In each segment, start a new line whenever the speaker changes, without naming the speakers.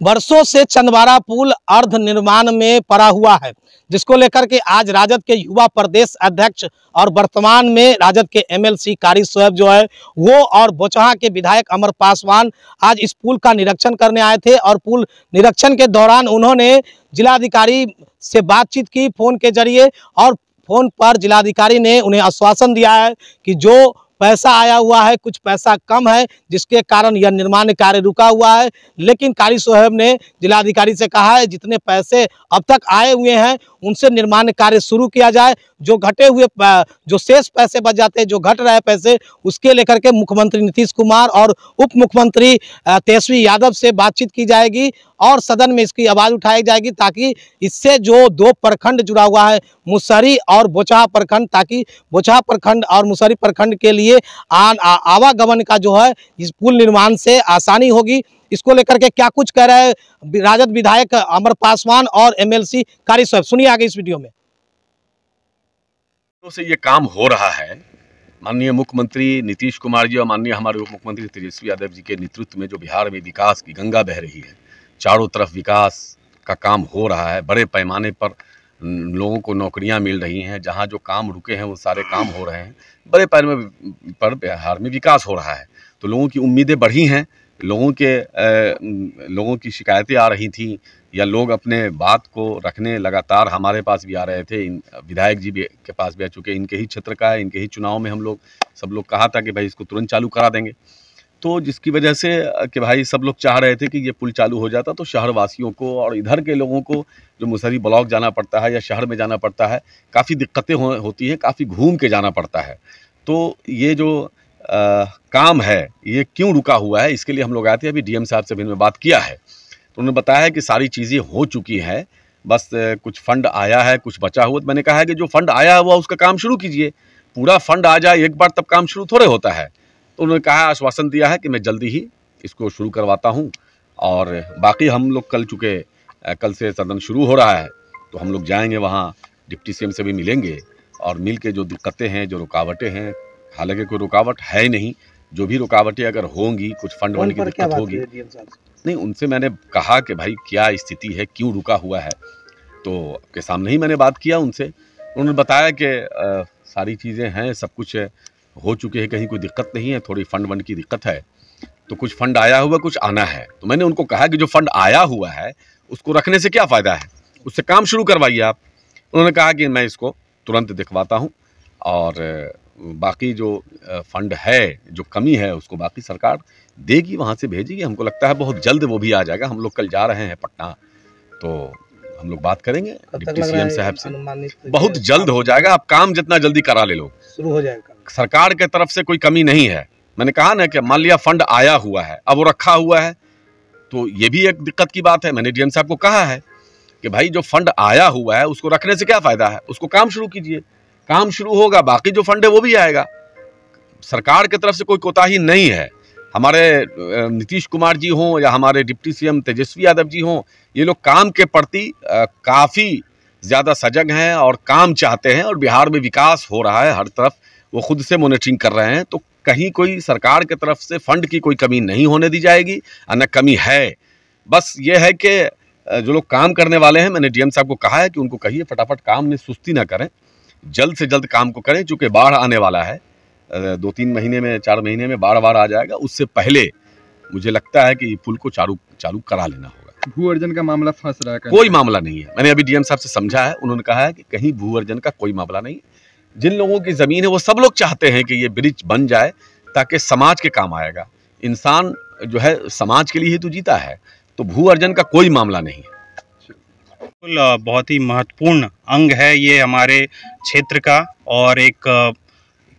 वर्षों से चंदवारा पुल अर्ध निर्माण में पड़ा हुआ है, जिसको लेकर के आज राजद के युवा प्रदेश अध्यक्ष और वर्तमान में राजद के एमएलसी कारी शोएब जो है वो और बोचहा के विधायक अमर पासवान आज इस पुल का निरीक्षण करने आए थे। और पुल निरीक्षण के दौरान उन्होंने जिलाधिकारी से बातचीत की फोन के जरिए, और फोन पर जिलाधिकारी ने उन्हें आश्वासन दिया है कि जो पैसा आया हुआ है कुछ पैसा कम है, जिसके कारण यह निर्माण कार्य रुका हुआ है। लेकिन कारी शोएब ने जिलाधिकारी से कहा है जितने पैसे अब तक आए हुए हैं उनसे निर्माण कार्य शुरू किया जाए, जो घटे हुए जो शेष पैसे बच जाते हैं, जो घट रहे पैसे, उसके लेकर के मुख्यमंत्री नीतीश कुमार और उप मुख्यमंत्री तेजस्वी यादव से बातचीत की जाएगी और सदन में इसकी आवाज़ उठाई जाएगी, ताकि इससे जो दो प्रखंड जुड़ा हुआ है मुसहरी और बोचहा प्रखंड, ताकि बोचहा प्रखंड और मुसहरी प्रखंड के लिए आवागमन का जो है इस पुल निर्माण से आसानी होगी। इसको लेकर के क्या कुछ कह रहे हैं राजद विधायक अमर पासवान और एमएलसी कारी शोएब, सुनिए आगे इस वीडियो में।
से ये काम हो रहा है, माननीय मुख्यमंत्री नीतीश कुमार जी और माननीय हमारे उप मुख्यमंत्री तेजस्वी यादव जी के नेतृत्व में जो बिहार में विकास की गंगा बह रही है, चारों तरफ विकास का काम हो रहा है, बड़े पैमाने पर लोगों को नौकरियां मिल रही हैं, जहां जो काम रुके हैं वो सारे काम हो रहे हैं, बड़े पैमाने पर बिहार में विकास हो रहा है। तो लोगों की उम्मीदें बढ़ी हैं, लोगों की शिकायतें आ रही थी, या लोग अपने बात को रखने लगातार हमारे पास भी आ रहे थे, विधायक जी भी के पास भी आ चुके, इनके ही क्षेत्र का है, इनके ही चुनाव में हम लोग सब लोग कहा था कि भाई इसको तुरंत चालू करा देंगे। तो जिसकी वजह से कि भाई सब लोग चाह रहे थे कि ये पुल चालू हो जाता तो शहर वासियों को और इधर के लोगों को जो मुसहरी ब्लॉक जाना पड़ता है या शहर में जाना पड़ता है, काफ़ी दिक्कतें होती हैं, काफ़ी घूम के जाना पड़ता है। तो ये जो काम है ये क्यों रुका हुआ है, इसके लिए हम लोग आए थे। अभी डीएम साहब से भी इन्होंने बात किया है, तो उन्होंने बताया है कि सारी चीज़ें हो चुकी हैं, बस कुछ फंड आया है, कुछ बचा हुआ। तो मैंने कहा है कि जो फंड आया हुआ उसका काम शुरू कीजिए, पूरा फंड आ जाए एक बार तब काम शुरू थोड़े होता है। तो उन्होंने कहा, आश्वासन दिया है कि मैं जल्दी ही इसको शुरू करवाता हूँ। और बाकी हम लोग कल से सदन शुरू हो रहा है, तो हम लोग जाएंगे वहाँ, डिप्टी सीएम से भी मिलेंगे और मिल के जो दिक्कतें हैं, जो रुकावटें हैं, हालांकि कोई रुकावट है नहीं, जो भी रुकावटें अगर होंगी, कुछ फंड वंड की दिक्कत होगी, नहीं, उनसे मैंने कहा कि भाई क्या स्थिति है, क्यों रुका हुआ है, तो आपके सामने ही मैंने बात किया उनसे। उन्होंने बताया कि सारी चीज़ें हैं, सब कुछ हो चुके हैं, कहीं कोई दिक्कत नहीं है, थोड़ी फंड वंड की दिक्कत है, तो कुछ फंड आया हुआ, कुछ आना है। तो मैंने उनको कहा कि जो फंड आया हुआ है उसको रखने से क्या फ़ायदा है, उससे काम शुरू करवाइए आप। उन्होंने कहा कि मैं इसको तुरंत दिखवाता हूँ, और बाकी जो फंड है, जो कमी है, उसको बाकी सरकार देगी, वहाँ से भेजेगी। हमको लगता है बहुत जल्द वो भी आ जाएगा। हम लोग कल जा रहे हैं पटना, तो हम लोग बात करेंगे डिप्टी सीएम साहब से, बहुत जल्द हो जाएगा। आप काम जितना जल्दी करा ले लो, शुरू हो जाएगा। सरकार के तरफ से कोई कमी नहीं है। मैंने कहा ना कि मान लिया फंड आया हुआ है, अब वो रखा हुआ है, तो ये भी एक दिक्कत की बात है। मैंने डीएम साहब को कहा है कि भाई जो फंड आया हुआ है उसको रखने से क्या फ़ायदा है, उसको काम शुरू कीजिए, काम शुरू होगा, बाकी जो फंड है वो भी आएगा। सरकार की तरफ से कोई कोताही नहीं है। हमारे नीतीश कुमार जी हों या हमारे डिप्टी सीएम तेजस्वी यादव जी हों, ये लोग काम के प्रति काफ़ी ज़्यादा सजग हैं और काम चाहते हैं, और बिहार में विकास हो रहा है हर तरफ, वो खुद से मॉनिटरिंग कर रहे हैं। तो कहीं कोई सरकार की तरफ से फंड की कोई कमी नहीं होने दी जाएगी, और न कमी है। बस ये है कि जो लोग काम करने वाले हैं, मैंने डीएम साहब को कहा है कि उनको कहिए फटाफट काम में सुस्ती ना करें, जल्द से जल्द काम को करें, चूँकि बाढ़ आने वाला है, 2-3 महीने में, 4 महीने में बाढ़ आ जाएगा। उससे पहले मुझे लगता है कि पुल को चालू करा लेना होगा।
भू अर्जन का मामला फंस रहा है?
कोई मामला नहीं है। मैंने अभी डीएम साहब से समझा है, उन्होंने कहा है कि कहीं भू अर्जन का कोई मामला नहीं। जिन लोगों की ज़मीन है वो सब लोग चाहते हैं कि ये ब्रिज बन जाए, ताकि समाज के काम आएगा। इंसान जो है समाज के लिए ही तो जीता है, तो भू अर्जन का कोई मामला नहीं है।
बहुत ही महत्वपूर्ण अंग है ये हमारे क्षेत्र का, और एक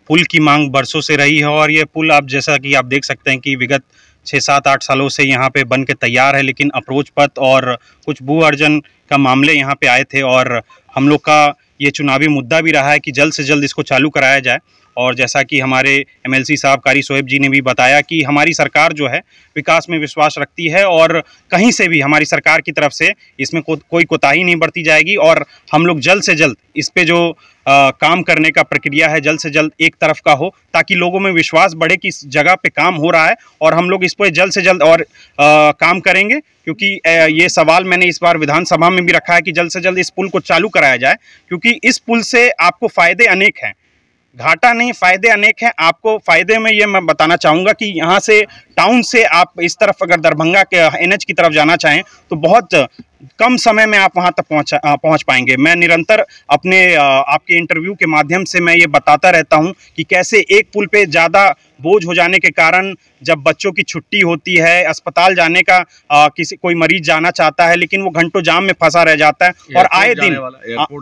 पुल की मांग बरसों से रही है। और ये पुल आप जैसा कि आप देख सकते हैं कि विगत 6-7-8 सालों से यहाँ पे बन के तैयार है, लेकिन अप्रोच पथ और कुछ भू अर्जन का मामले यहाँ पे आए थे, और हम लोग का ये चुनावी मुद्दा भी रहा है कि जल्द से जल्द इसको चालू कराया जाए। और जैसा कि हमारे एमएलसी साहब कारी शोएब जी ने भी बताया कि हमारी सरकार जो है विकास में विश्वास रखती है और कहीं से भी हमारी सरकार की तरफ से इसमें कोई कोताही नहीं बरती जाएगी और हम लोग जल्द से जल्द इस पे जो काम करने का प्रक्रिया है जल्द से जल्द एक तरफ का हो, ताकि लोगों में विश्वास बढ़े कि इस जगह पे काम हो रहा है और हम लोग इस पर जल्द से जल्द और काम करेंगे। क्योंकि ये सवाल मैंने इस बार विधानसभा में भी रखा है कि जल्द से जल्द इस पुल को चालू कराया जाए, क्योंकि इस पुल से आपको फ़ायदे अनेक हैं, घाटा नहीं फ़ायदे अनेक हैं। आपको फ़ायदे में ये मैं बताना चाहूँगा कि यहाँ से टाउन से आप इस तरफ अगर दरभंगा के एनएच की तरफ जाना चाहें तो बहुत कम समय में आप वहाँ तक पहुँच पाएंगे। मैं निरंतर अपने आपके इंटरव्यू के माध्यम से मैं ये बताता रहता हूँ कि कैसे एक पुल पे ज़्यादा बोझ हो जाने के कारण जब बच्चों की छुट्टी होती है, अस्पताल जाने का किसी कोई मरीज जाना चाहता है लेकिन वो घंटों जाम में फंसा रह जाता है और आए दिन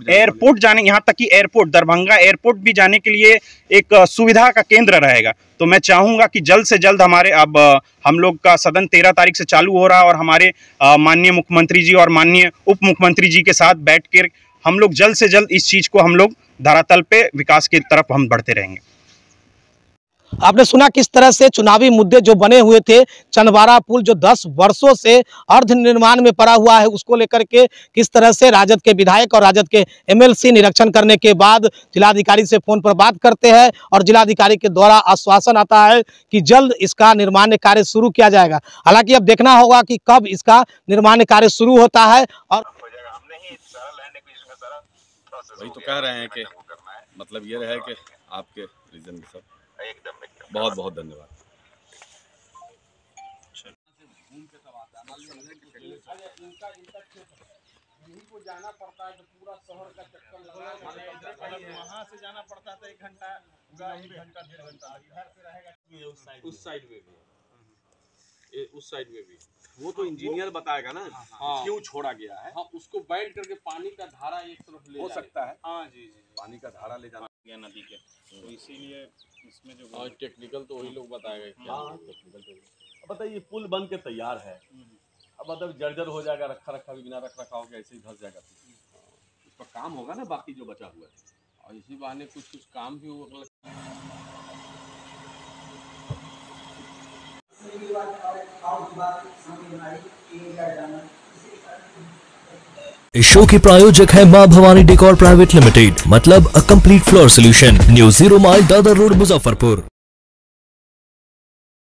एयरपोर्ट जाने, यहाँ तक कि एयरपोर्ट दरभंगा एयरपोर्ट भी जाने के लिए एक सुविधा का केंद्र रहेगा। तो मैं चाहूँगा कि जल्द से जल्द हमारे अब हम लोग का सदन 13 तारीख से चालू हो रहा है और हमारे माननीय मुख्यमंत्री जी और माननीय उप मुख्यमंत्री जी के साथ बैठ कर हम लोग जल्द से जल्द इस चीज़ को हम लोग धरातल पे विकास की तरफ हम बढ़ते रहेंगे।
आपने सुना किस तरह से चुनावी मुद्दे जो बने हुए थे, चंदवारा पुल जो 10 वर्षों से अर्ध निर्माण में पड़ा हुआ है, उसको लेकर के किस तरह से राजद के विधायक और राजद के एमएलसी निरीक्षण करने के बाद जिलाधिकारी से फोन पर बात करते हैं और जिलाधिकारी के द्वारा आश्वासन आता है कि जल्द इसका निर्माण कार्य शुरू किया जाएगा। हालांकि अब देखना होगा कि कब इसका निर्माण कार्य शुरू होता है। और
वही तो कह रहे हैं कि मतलब ये रहे कि आपके रीजन में सब बहुत बहुत धन्यवाद।
जाना पड़ता है तो पूरा शहर का चक्कर वहाँ से जाना पड़ता है तो 1 घंटा पूरा 1 घंटा 1.5 घंटा इधर से रहेगा
उस साइड में भी उस साइड में भी वो तो इंजीनियर बताएगा ना क्यों छोड़ा गया है। हाँ, उसको बैठ करके पानी का धारा एक तरफ ले
हो सकता है।
हाँ जी जी,
पानी का धारा ले जाना
गया नदी के, तो इसीलिए इसमें जो
और टेक्निकल तो वही लोग बताएगा क्या टेक्निकल।
अब बताइए पुल बन के तैयार है, अब मतलब जर्जर हो जाएगा, रखा भी बिना रख रखाव के ऐसे ही धंस जाएगा।
इस पर काम होगा ना बाकी जो बचा हुआ है और इसी बहाने कुछ काम भी होगा।
इस शो के प्रायोजक है मां भवानी डेकोर प्राइवेट लिमिटेड, मतलब a complete floor solution, new 0 mile Dadar road, Muzaffarpur.